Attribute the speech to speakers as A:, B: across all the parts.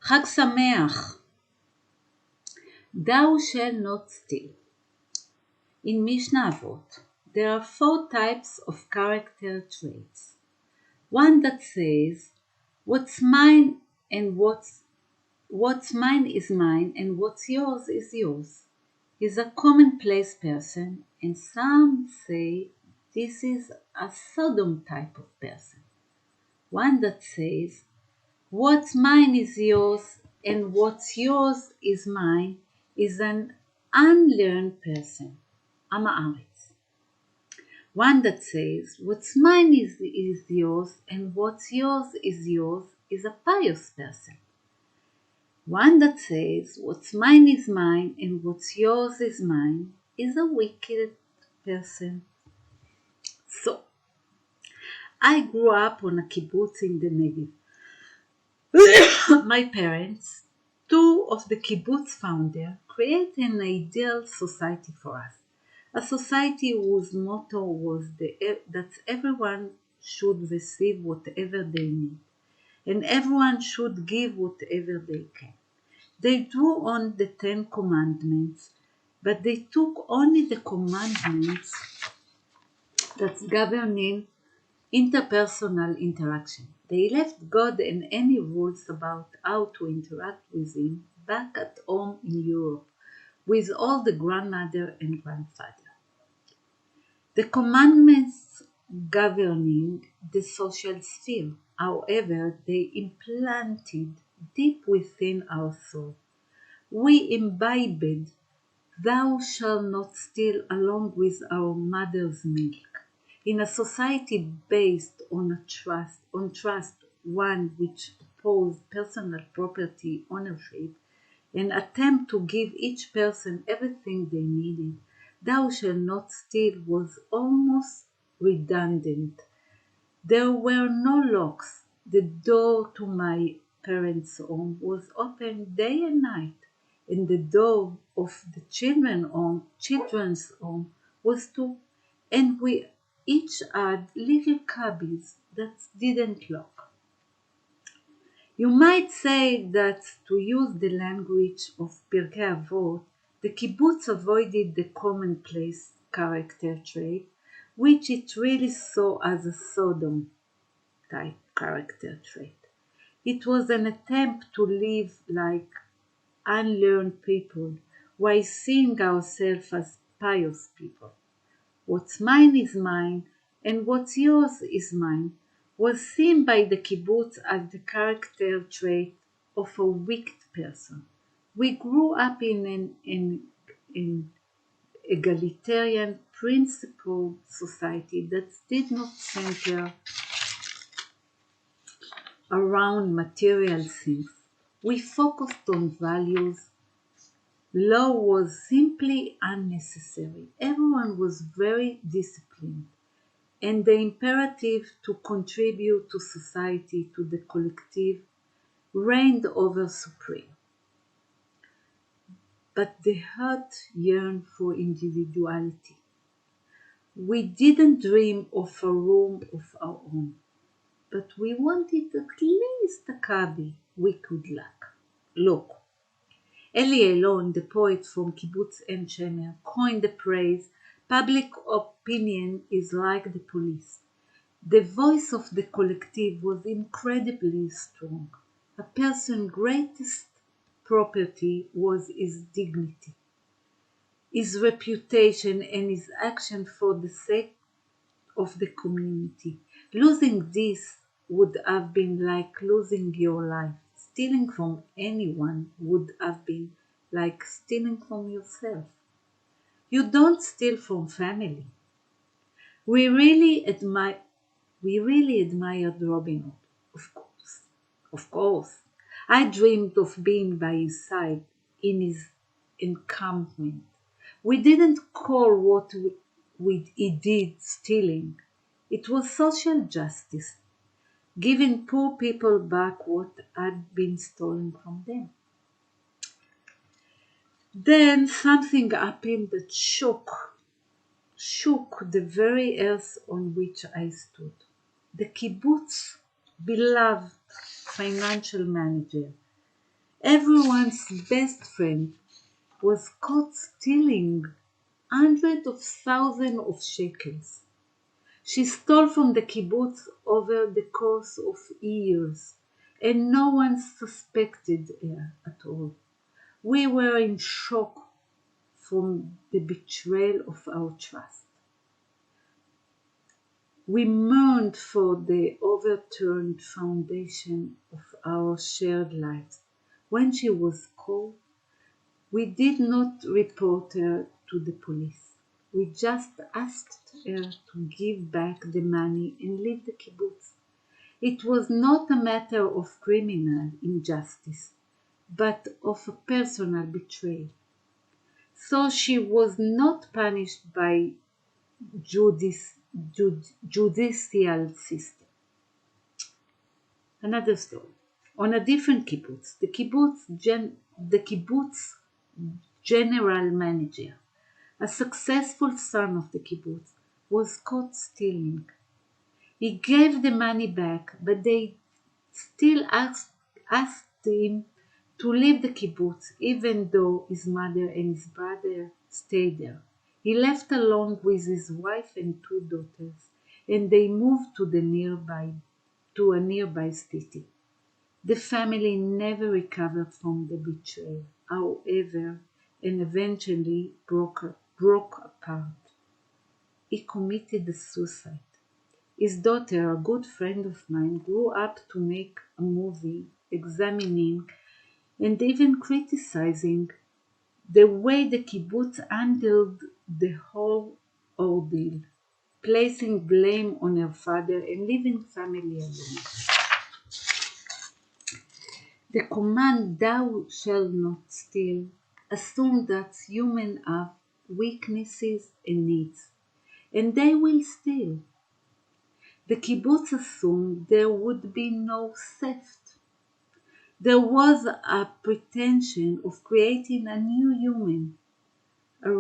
A: חג שמח. Thou shalt not steal. In Mishnah Avot, there are 4 types of character traits. One that says, what's mine is mine and what's yours is yours. He's a commonplace person, and some say this is a Sodom type of person. One that says, what's mine is yours and what's yours is mine is an unlearned person, Ama'aretz. One that says, what's mine is yours and what's yours is a pious person. One that says, what's mine is mine and what's yours is mine is a wicked person. So, I grew up on a kibbutz in the Negev. My parents, 2 of the kibbutz founders, created an ideal society for us. A society whose motto was that everyone should receive whatever they need, and everyone should give whatever they can. They drew on the 10 commandments, but they took only the commandments that's governing interpersonal interaction. They left God and any rules about how to interact with Him back at home in Europe with all the grandmother and grandfather. The commandments governing the social sphere, however, they implanted deep within our soul. We imbibed, thou shalt not steal along with our mother's milk. In a society based on trust, one which opposed personal property ownership and attempt to give each person everything they needed, thou shalt not steal was almost redundant. There were no locks. The door to my parents' home was open day and night, and the door of the children's home was too, and we each had little cubbies that didn't lock. You might say that, to use the language of Pirkei Avot, the kibbutz avoided the commonplace character trait, which it really saw as a Sodom type character trait. It was an attempt to live like unlearned people while seeing ourselves as pious people. What's mine is mine and what's yours is mine was seen by the kibbutz as the character trait of a wicked person. We grew up in an egalitarian, principled society that did not center around material things. We focused on values. Law was simply unnecessary. Everyone was very disciplined, and the imperative to contribute to society, to the collective, reigned over supreme. But the heart yearned for individuality. We didn't dream of a room of our own, but we wanted at least a cubby we could look. Eli Elon, the poet from Kibbutz En Shemer, coined the phrase, public opinion is like the police. The voice of the collective was incredibly strong. A person's greatest property was his dignity, his reputation, and his action for the sake of the community. Losing this would have been like losing your life. Stealing from anyone would have been like stealing from yourself. You don't steal from family. We really admired Robin Hood, of course. I dreamed of being by his side in his encampment. We didn't call what he did stealing. It was social justice, giving poor people back what had been stolen from them. Then something happened that shook the very earth on which I stood. The kibbutz beloved financial manager Everyone's best friend, was caught stealing hundreds of thousands of shekels. She stole from the kibbutz over the course of years, and no one suspected her at all. We were in shock from the betrayal of our trust. We mourned for the overturned foundation of our shared lives. When she was caught, we did not report her to the police. We just asked her to give back the money and leave the kibbutz. It was not a matter of criminal injustice, but of a personal betrayal. So she was not punished by judicial system. Another story. On a different kibbutz, the kibbutz general manager, a successful son of the kibbutz, was caught stealing. He gave the money back, but they still asked him to leave the kibbutz, even though his mother and his brother stayed there. He left along with his wife and two daughters, and they moved to a nearby city. The family never recovered from the betrayal, however, and eventually broke apart. He committed suicide. His daughter, a good friend of mine, grew up to make a movie examining and even criticizing the way the kibbutz handled the whole ordeal, placing blame on her father and leaving family alone. The command "Thou shalt not steal" assumed that humans have weaknesses and needs, and they will steal. The kibbutz assumed there would be no theft. There was a pretension of creating a new human, a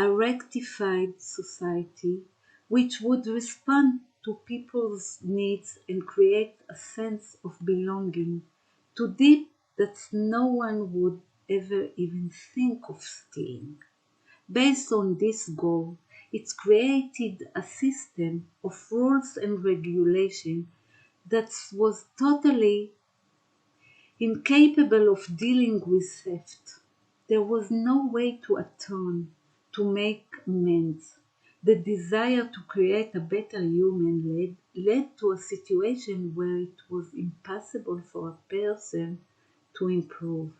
A: rectified society which would respond to people's needs and create a sense of belonging too deep that no one would ever even think of stealing. Based on this goal, it created a system of rules and regulation that was totally incapable of dealing with theft. There was no way to atone, to make amends. The desire to create a better human led to a situation where it was impossible for a person to improve.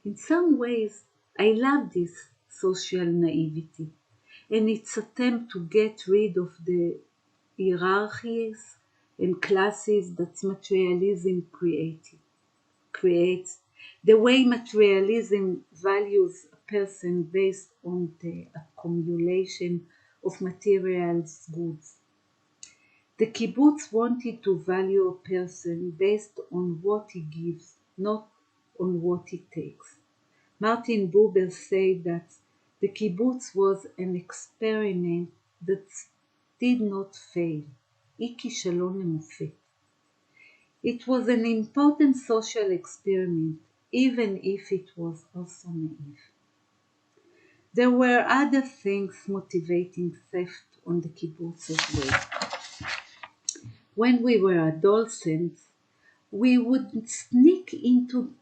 A: In some ways, I love this social naivety and its attempt to get rid of the hierarchies and classes that materialism creates, the way materialism values a person based on the accumulation of material goods. The kibbutz wanted to value a person based on what he gives, not on what he takes. Martin Buber said that the kibbutz was an experiment that did not fail. היא כישלון למופת. It was an important social experiment, even if it was also naive. There were other things motivating theft on the kibbutz as well. When we were adolescents, we would sneak into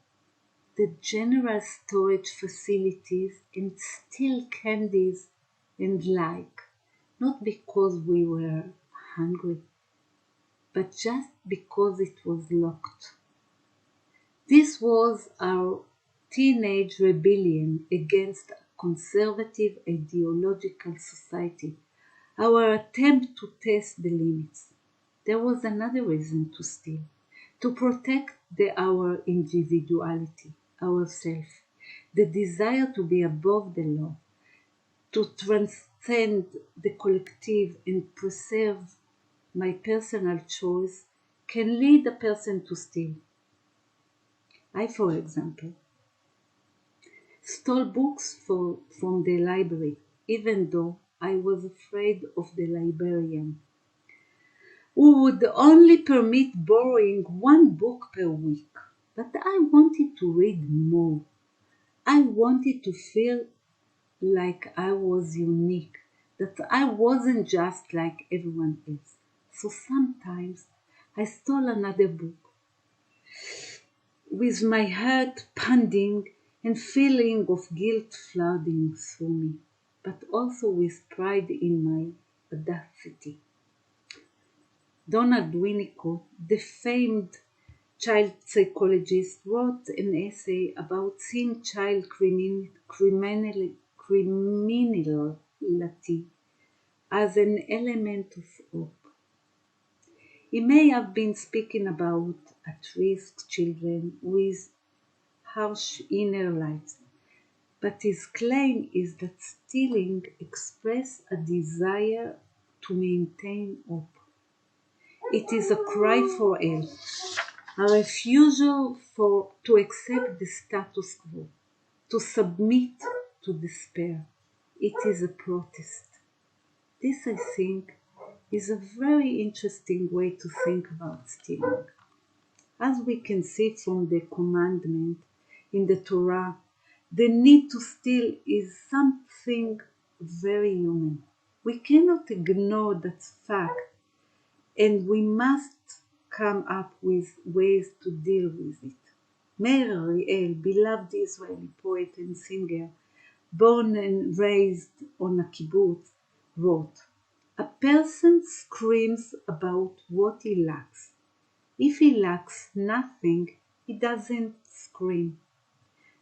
A: the general storage facilities and steal candies and like, not because we were hungry, but just because it was locked. This was our teenage rebellion against a conservative ideological society, our attempt to test the limits. There was another reason to steal, to protect our individuality, ourself, the desire to be above the law, to transcend the collective and preserve my personal choice can lead a person to steal. I, for example, stole books from the library, even though I was afraid of the librarian, who would only permit borrowing one book per week. but I wanted to read more. I wanted to feel like I was unique, that I wasn't just like everyone else. So sometimes I stole another book with my heart pounding and feeling of guilt flooding through me, but also with pride in my audacity. Donald Winnicott, the famed child psychologist, wrote an essay about seeing child criminality as an element of hope. He may have been speaking about at-risk children with harsh inner lives, but his claim is that stealing expresses a desire to maintain hope. It is a cry for help, a refusal to accept the status quo, to submit to despair. It is a protest. This, I think, is a very interesting way to think about stealing. As we can see from the commandment in the Torah, the need to steal is something very human. We cannot ignore that fact, and we must come up with ways to deal with it. Meir Ariel, beloved Israeli poet and singer, born and raised on a kibbutz, wrote, "A person screams about what he lacks. If he lacks nothing, he doesn't scream."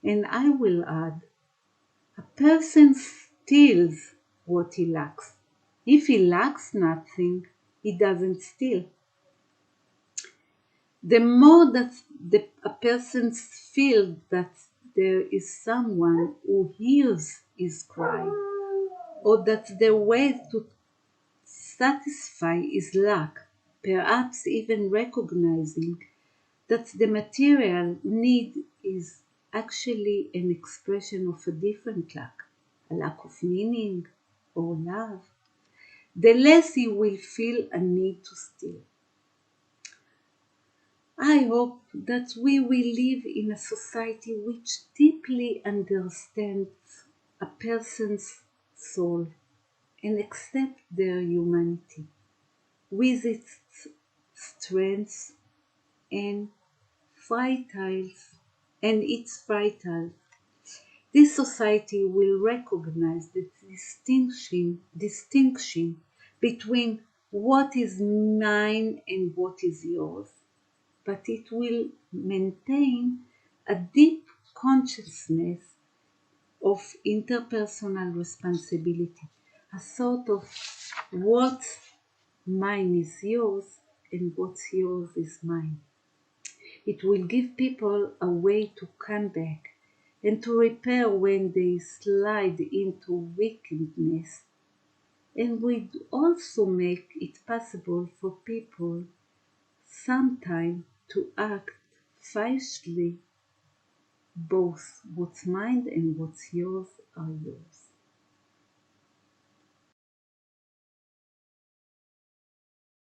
A: And I will add, a person steals what he lacks. If he lacks nothing, he doesn't steal. The more that a person feels that there is someone who hears his cry, or that there are ways to satisfy his lack, perhaps even recognizing that the material need is actually an expression of a different lack, a lack of meaning or love, the less he will feel a need to steal. I hope that we will live in a society which deeply understands a person's soul and accepts their humanity with its strengths and its vitals. This society will recognize the distinction between what is mine and what is yours, but it will maintain a deep consciousness of interpersonal responsibility, a sort of what's mine is yours and what's yours is mine. It will give people a way to come back and to repair when they slide into wickedness, and will also make it possible for people sometime to act wisely. Both what's mine and what's yours are yours.